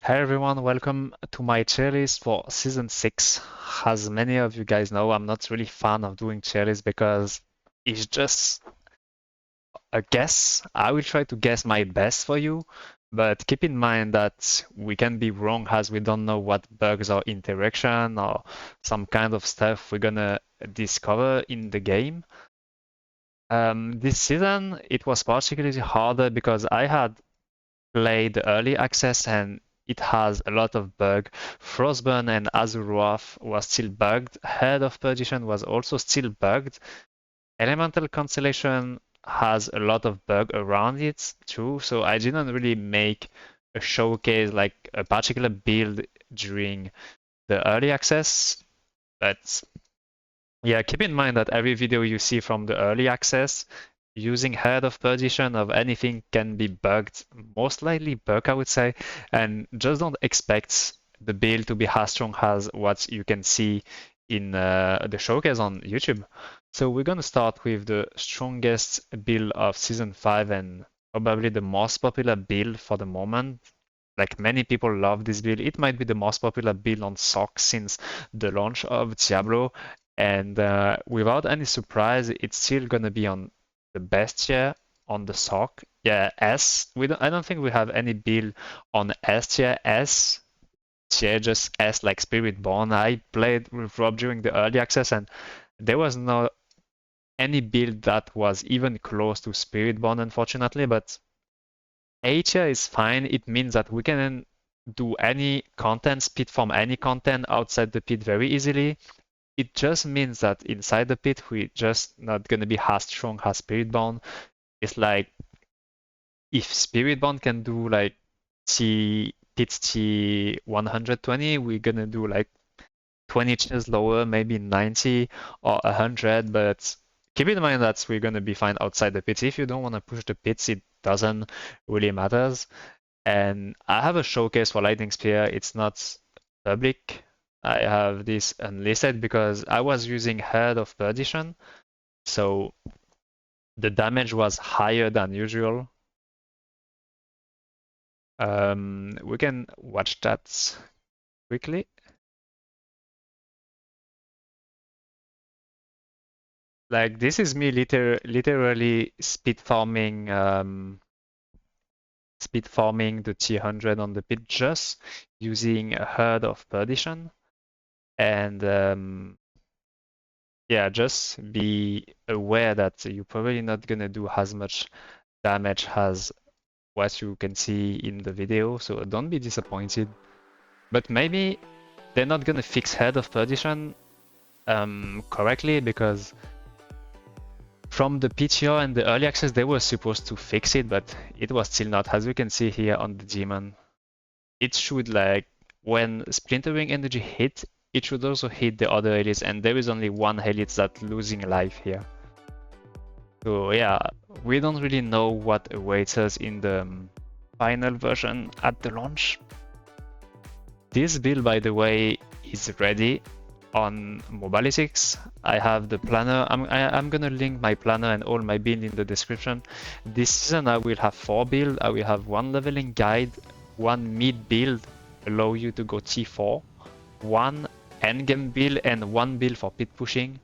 Hey everyone, welcome to my tier list for season 6. As many of you guys know, I'm not really fan of doing tier lists because it's just a guess. I will try to guess my best for you, but keep in mind that we can be wrong as we don't know what bugs or interaction or some kind of stuff we're gonna discover in the game. This season it was particularly harder because I had played the early access and it has a lot of bug. Frostburn and Azuwrath was still bugged. Head of Perdition was also still bugged. Elemental Constellation has a lot of bug around it too, so I didn't really make a showcase like a particular build during the early access. But yeah, keep in mind that every video you see from the early access using head of perdition of anything can be bugged, most likely bug I would say, and just don't expect the build to be as strong as what you can see in the showcase on YouTube. So we're gonna start with the strongest build of season 5 and probably the most popular build for the moment. Like many people love this build. It might be the most popular build on Sorc since the launch of Diablo, and without any surprise, it's still gonna be on the best tier on the Sorc. Yeah, S. I don't think we have any build on S tier. S tier, just S like Spiritborn. I played with Rob during the early access, and there was no any build that was even close to Spiritborn, unfortunately. But A tier is fine. It means that we can do any content, speed from any content outside the pit very easily. It just means that inside the pit, we're just not gonna be as strong as Spiritborn. It's like if Spiritborn can do like pit T 120, we're gonna do like 20 tiers lower, maybe 90 or 100, but keep in mind that we're gonna be fine outside the pits. If you don't want to push the pits, it doesn't really matters. And I have a showcase for Lightning Spear. It's not public. I have this unlisted because I was using Head of Perdition, so the damage was higher than usual. We can watch that quickly. Like this is me literally speed farming the T100 on the pit just using a herd of perdition. And yeah, just be aware that you're probably not gonna do as much damage as what you can see in the video, so don't be disappointed. But maybe they're not gonna fix head of perdition correctly because from the PTO and the early access they were supposed to fix it, but it was still not. As you can see here on the demon, it should like when splintering energy hit, it should also hit the other elites, and there is only one elite that's losing life here. So yeah, we don't really know what awaits us in the final version at the launch. This build, by the way, is ready on Mobilitics. I have the planner. I'm gonna link my planner and all my build in the description. This season I will have 4 builds. I will have 1 leveling guide, 1 mid build, allow you to go T4, 1 endgame build, and 1 build for pit pushing.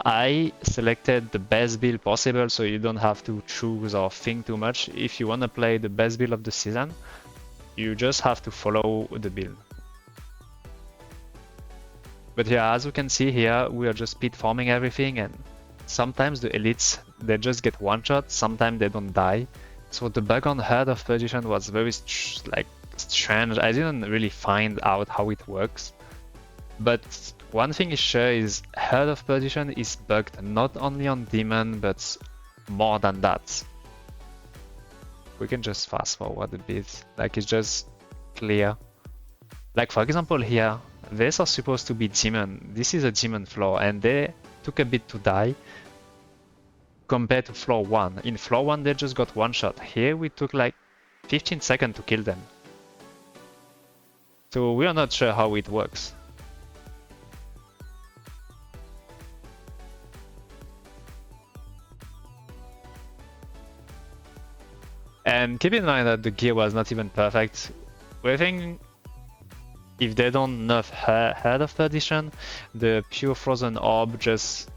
I selected the best build possible so you don't have to choose or think too much. If you want to play the best build of the season, you just have to follow the build. But yeah, as you can see here, we are just speed farming everything, and sometimes the elites, they just get one shot, sometimes they don't die. So the bug on Head of Perdition was very strange. I didn't really find out how it works. But one thing is sure is Head of Perdition is bugged not only on Demon, but more than that. We can just fast forward a bit, like it's just clear. Like for example here, these are supposed to be demon. This is a demon floor, and they took a bit to die compared to floor 1. In floor 1 they just got one shot. Here we took like 15 seconds to kill them. So we are not sure how it works. And keep in mind that the gear was not even perfect. We think if they don't nerf Head of Perdition, the pure Frozen Orb just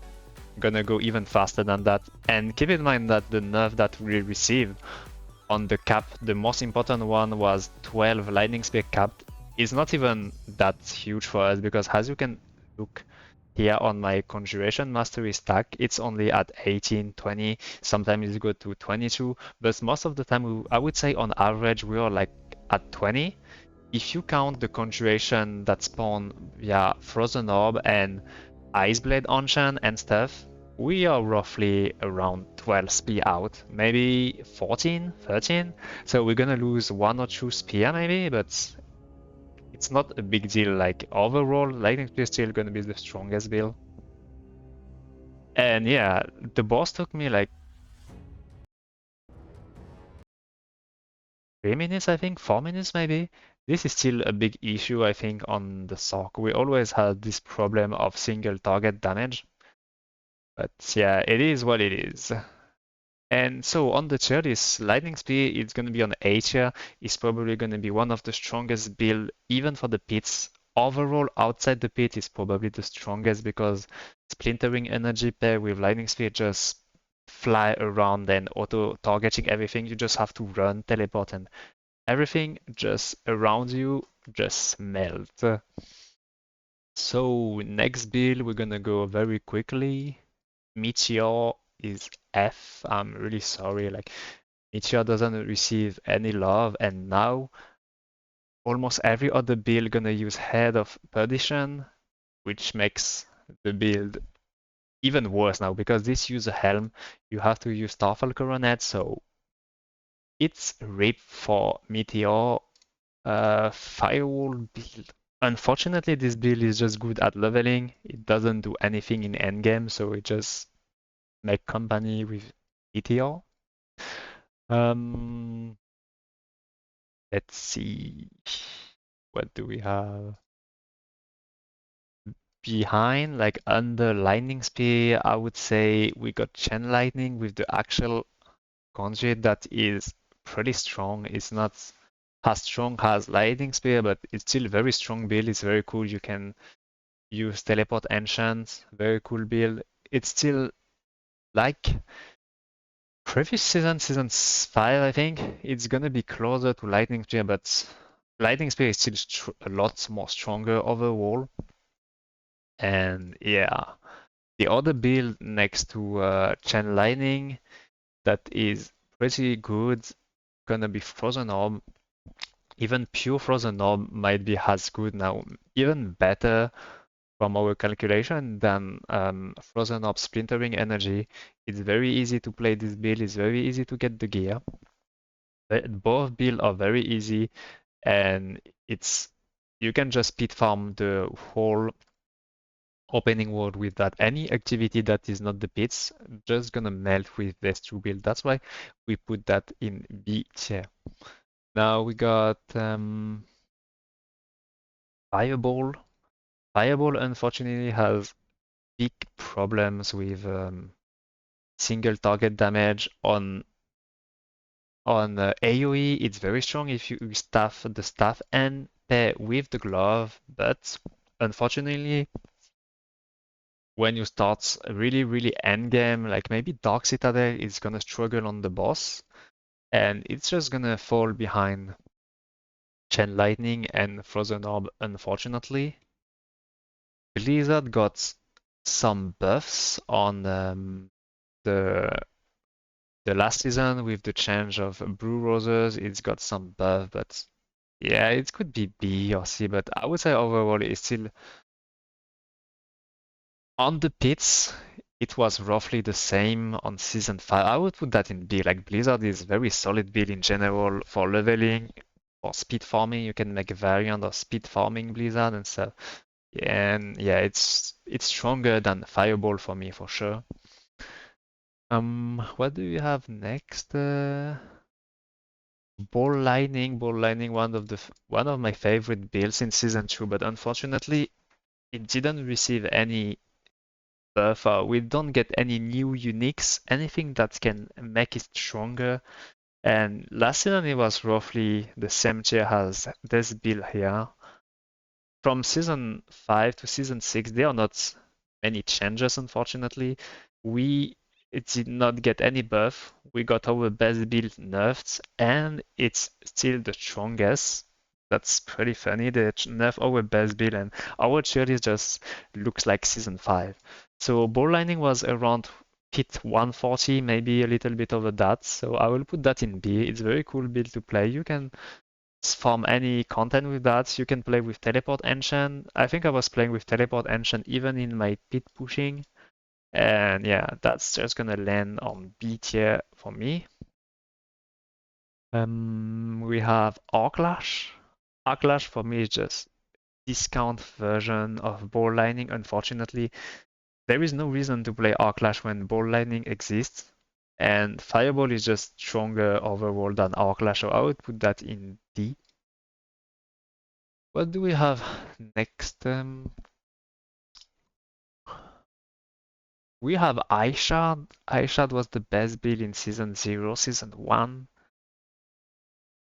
gonna go even faster than that. And keep in mind that the nerf that we received on the cap, the most important one was 12 lightning speed cap. It's not even that huge for us because as you can look here on my conjuration mastery stack, it's only at 18, 20, sometimes it go to 22, but most of the time I would say on average we are like at 20. If you count the conjuration that spawn via Frozen Orb and Ice Blade Ancient and stuff, we are roughly around 12 spear out, maybe 14, 13. So we're gonna lose 1 or 2 spear maybe, but it's not a big deal. Like overall, Lightning Spear is still gonna be the strongest build. And yeah, the boss took me like 3 minutes, I think, 4 minutes maybe. This is still a big issue, I think, on the Sorc. We always had this problem of single target damage. But yeah, it is what it is. And so on the Tierlist, Lightning Spear is going to be on A tier. It's probably going to be one of the strongest build, even for the pits. Overall, outside the pit is probably the strongest because Splintering Energy pair with Lightning Spear just fly around and auto-targeting everything. You just have to run, teleport, and everything just around you just melt. So next build, we're gonna go very quickly. Meteor is F. I'm really sorry. Like Meteor doesn't receive any love, and now almost every other build gonna use Head of Perdition, which makes the build even worse now because this uses a helm. You have to use Starfall Coronet, so it's RIP for Meteor. Firewall build. Unfortunately, this build is just good at leveling. It doesn't do anything in endgame, so it just make company with Meteor. Um, let's see. What do we have? Behind, like under Lightning Spear, I would say we got Chain Lightning with the actual conjure that is pretty strong. It's not as strong as Lightning Spear, but it's still a very strong build. It's very cool. You can use Teleport Enchant, very cool build. It's still like previous season 5, I think. It's gonna be closer to Lightning Spear, but Lightning Spear is still a lot more stronger overall. And yeah, the other build next to Chain Lightning that is pretty good, gonna be Frozen Orb. Even pure Frozen Orb might be as good now, even better from our calculation than Frozen Orb Splintering Energy. It's very easy to play this build, it's very easy to get the gear. Both builds are very easy and you can just speed farm the whole opening world with that. Any activity that is not the pits just gonna melt with this two build. That's why we put that in B tier. Now we got Fireball. Fireball unfortunately has big problems with single target damage on AoE. It's very strong if you staff the staff and pair with the glove, but unfortunately when you start really end game, like maybe Dark Citadel is gonna struggle on the boss, and it's just gonna fall behind Chain Lightning and Frozen Orb, unfortunately. Blizzard got some buffs on the last season with the change of Brew Roses. It's got some buff, but yeah, it could be B or C, but I would say overall it's still on the pits. It was roughly the same on season 5. I would put that in B. Like Blizzard is very solid build in general for leveling, for speed farming. You can make a variant of speed farming Blizzard and stuff. And yeah, it's stronger than Fireball for me for sure. What do you have next? Ball Lightning, one of my favorite builds in season 2, but unfortunately it didn't receive any buff. We don't get any new uniques, anything that can make it stronger. And last season it was roughly the same tier as this build here. From season 5 to season 6, there are not many changes, unfortunately. We did not get any buff. We got our best build nerfed, and it's still the strongest. That's pretty funny. They nerf our best build, and our Tierlist just looks like season 5. So ball lining was around hit 140, maybe a little bit over that. So I will put that in B. It's a very cool build to play. You can farm any content with that. You can play with teleport ancient. I think I was playing with teleport ancient even in my pit pushing. And yeah, that's just gonna land on B tier for me. We have Arclash. Arclash for me is just discount version of ball lining. Unfortunately, there is no reason to play Arclash when ball lining exists. And Fireball is just stronger overall than Arclash, so I would put that in D. What do we have next? We have Aishard. Aishard was the best build in season 0, season 1.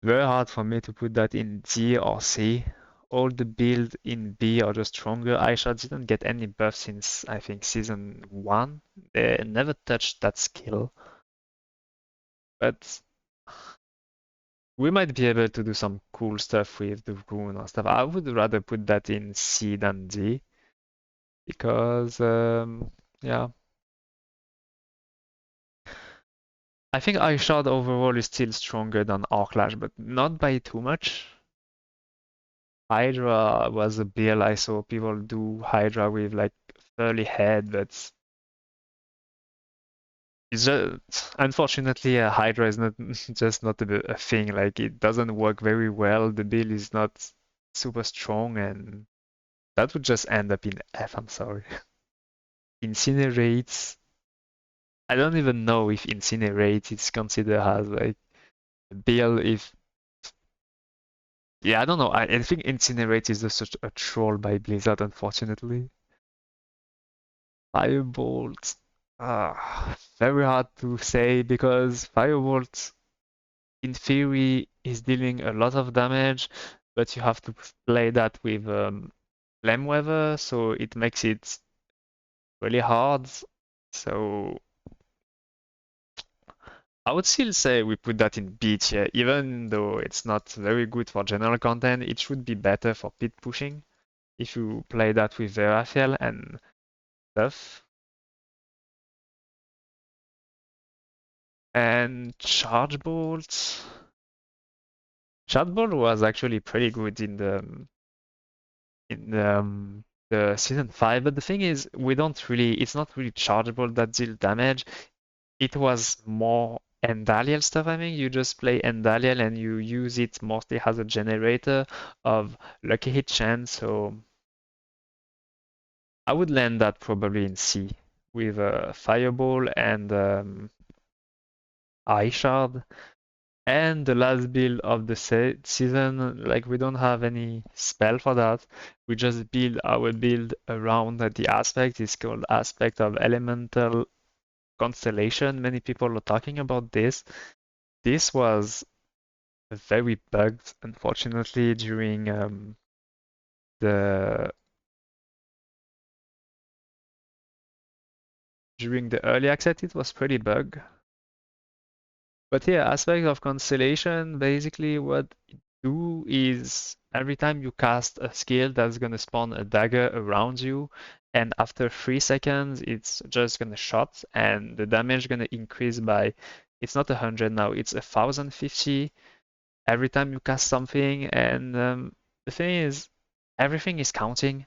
Very hard for me to put that in D or C. All the builds in B are just stronger. Aishard didn't get any buff since I think season 1. They never touched that skill. But we might be able to do some cool stuff with the rune or stuff. I would rather put that in C than D because yeah. I think Eyeshard overall is still stronger than Arclash, but not by too much. Hydra was a build I saw people do Hydra with like Furly head, but it's just unfortunately Hydra is not just not a thing. Like it doesn't work very well. The build is not super strong, and that would just end up in F. I'm sorry. Incinerates. I don't even know if Incinerate is considered as like a build if yeah, I don't know. I think Incinerate is just such a troll by Blizzard, unfortunately. Firebolt. Very hard to say because Firebolt, in theory, is dealing a lot of damage, but you have to play that with Flame Weather, so it makes it really hard. So I would still say we put that in B tier, even though it's not very good for general content. It should be better for pit pushing if you play that with Verafel and stuff. And Charge Bolt. Charge Bolt was actually pretty good in the season 5, but the thing is we don't really it's not really chargeable that deal damage. It was more Endaliel stuff, I think. You just play Endaliel and you use it mostly as a generator of lucky hit chance, so I would land that probably in C with a Fireball and Eye Shard. And the last build of the season, like we don't have any spell for that. We just build our build around the aspect. It's called aspect of elemental constellation. Many people are talking about this. This was very bugged, unfortunately, the during the early access. It was pretty bugged. But yeah, aspect of constellation, basically what it do is every time you cast a skill that's gonna spawn a dagger around you, and after 3 seconds it's just gonna shot and the damage gonna increase by it's not 100 now, it's 1050 every time you cast something, and the thing is everything is counting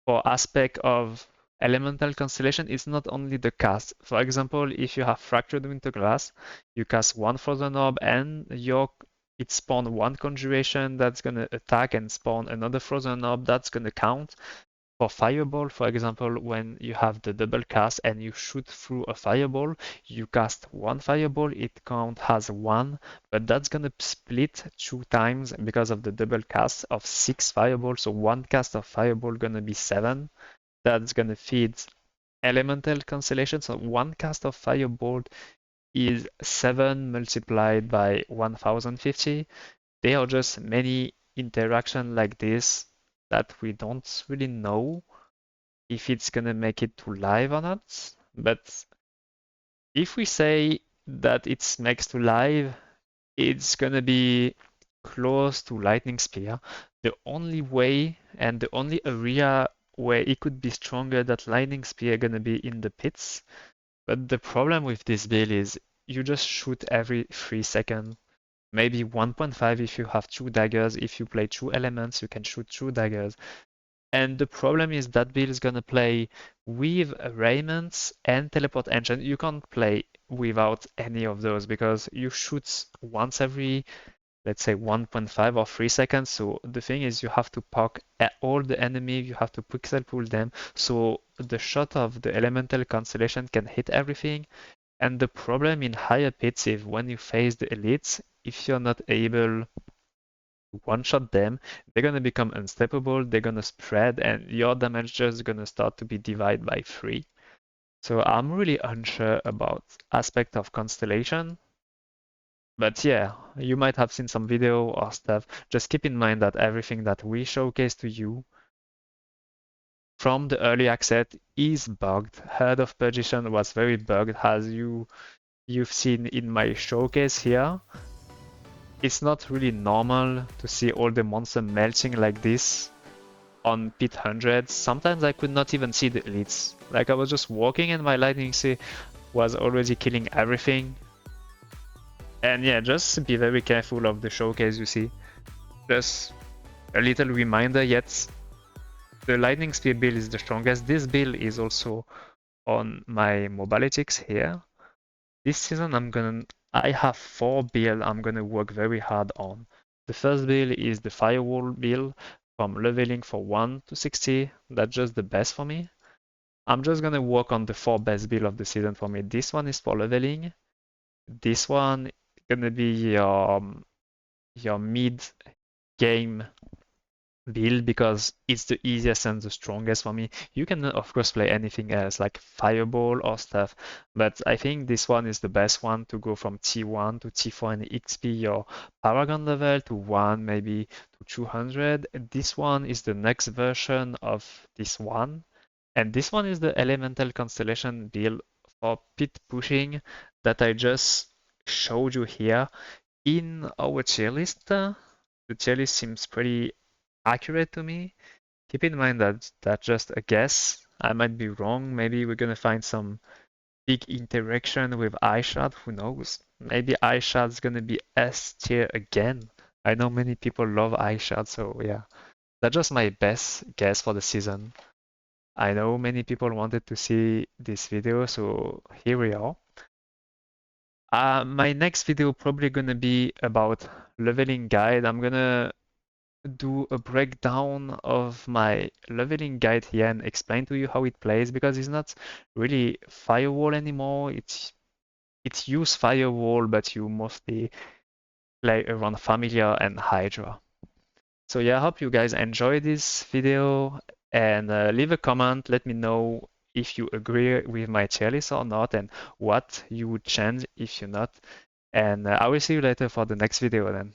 for aspect of elemental constellation is not only the cast. For example, if you have Fractured Winter Glass, you cast one Frozen Orb and it spawn one Conjuration that's gonna attack and spawn another Frozen Orb that's gonna count. For Fireball, for example, when you have the double cast and you shoot through a Fireball, you cast one Fireball, it count as one, but that's gonna split 2 times because of the double cast of 6 Fireballs. So one cast of Fireball gonna be 7. That's gonna feed elemental constellation. So one cast of Firebolt is 7 multiplied by 1050. There are just many interactions like this that we don't really know if it's gonna make it to live or not. But if we say that it's next to live, it's gonna be close to lightning spear. The only way and the only area where it could be stronger than lightning spear gonna be in the pits. But the problem with this build is you just shoot every 3 seconds. Maybe 1.5 if you have 2 daggers. If you play 2 elements, you can shoot 2 daggers. And the problem is that build is gonna play with Raymond's and Teleport Engine. You can't play without any of those because you shoot once every, let's say, 1.5 or 3 seconds. So the thing is you have to poke at all the enemy, you have to pixel pull them. So the shot of the elemental constellation can hit everything. And the problem in higher pits is when you face the elites, if you're not able one-shot them, they're gonna become unstoppable, they're gonna spread, and your damage just gonna start to be divided by 3. So I'm really unsure about aspect of Constellation. But yeah, you might have seen some video or stuff. Just keep in mind that everything that we showcase to you from the early access is bugged. Heir of Perdition was very bugged, as you've seen in my showcase here. It's not really normal to see all the monsters melting like this on pit 100. Sometimes I could not even see the elites. Like I was just walking and my lightning sea was already killing everything. And yeah, just be very careful of the showcase you see. Just a little reminder, yet the lightning speed build is the strongest. This build is also on my mobilitics here. This season I have 4 builds I'm gonna work very hard on. The first build is the firewall build from leveling for 1 to 60. That's just the best for me. I'm just gonna work on the 4 best build of the season for me. This one is for leveling. This one is gonna be your mid game build because it's the easiest and the strongest for me. You can of course play anything else like Fireball or stuff, but I think this one is the best one to go from T1 to T4 and XP your Paragon level to 1 maybe to 200. This one is the next version of this one, and this one is the Elemental Constellation build for pit pushing that I just showed you here in our tier list. The tier list seems pretty accurate to me. Keep in mind that that's just a guess. I might be wrong. Maybe we're gonna find some big interaction with iShard. Who knows? Maybe iShard's gonna be S tier again. I know many people love iShard, so yeah. That's just my best guess for the season. I know many people wanted to see this video, so here we are. My next video probably gonna be about leveling guide. I'm gonna do a breakdown of my leveling guide here and explain to you how it plays because it's not really firewall anymore. It's use firewall, but you mostly play around familiar and Hydra. So yeah, I hope you guys enjoy this video and leave a comment. Let me know if you agree with my tier list or not and what you would change if you're not. And I will see you later for the next video then.